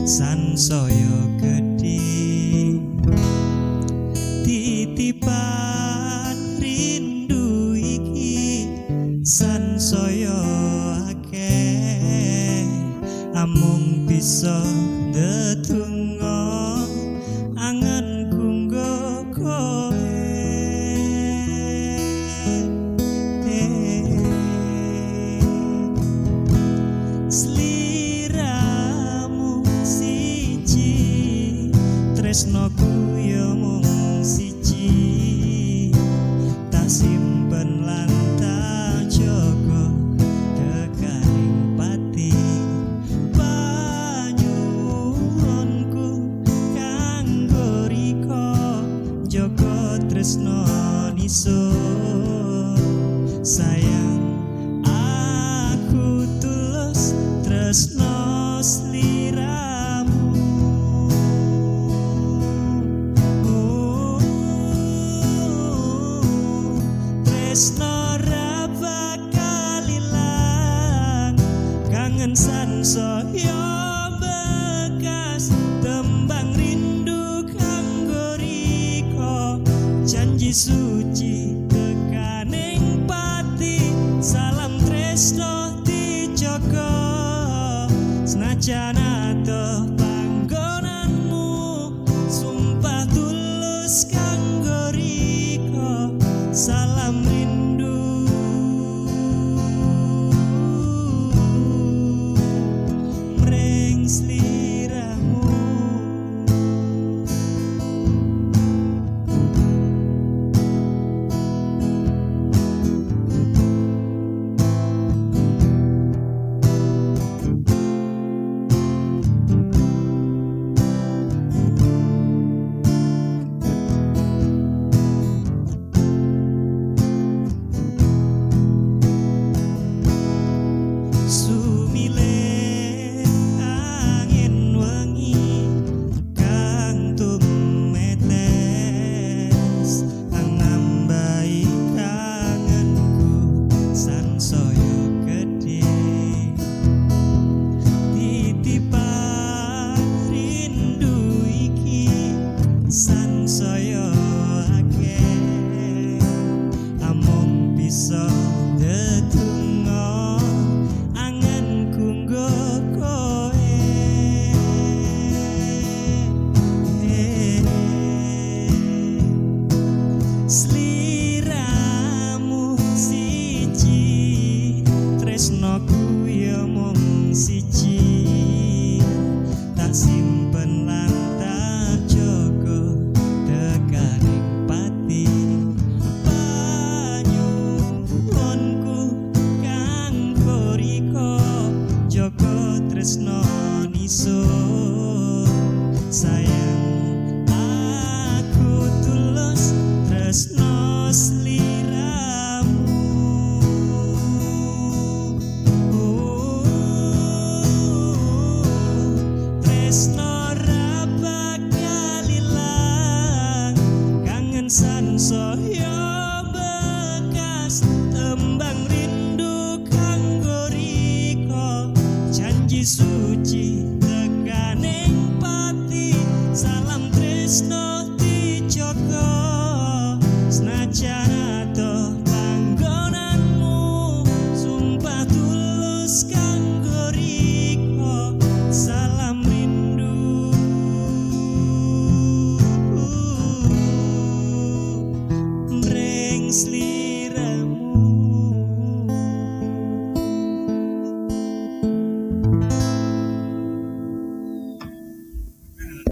sansaya gedhe titipan rindu iki sansaya akeh amung bisa ndedonga angen kunggo kowe sliramu siji tresnoku ya mung siji tak simpen lan tak jaga dekaring pati banyuwunku kanggo riko jaga tresno nisun sayang aku tulus tresno sliramu tresno ra bakal ilang kangen sansaya bekas tembang rindu kanggo riko janji suci tekaning pati salam tresno dijaga senajan adoh panggonanmu sumpah tulus kanggo riko salam rindu mring sliramu sumile angin wengi kang tumetes nambahi kangenku sansaya gedhe titipan rindu iki sansaya akeh amung bisa ndedonga angen kunggo kowe sliramu siji tresnoku ya mung siji tak simpen lan tak jaga dekaring pati banyuwunku kanggo riko jaga tresno nisun sayang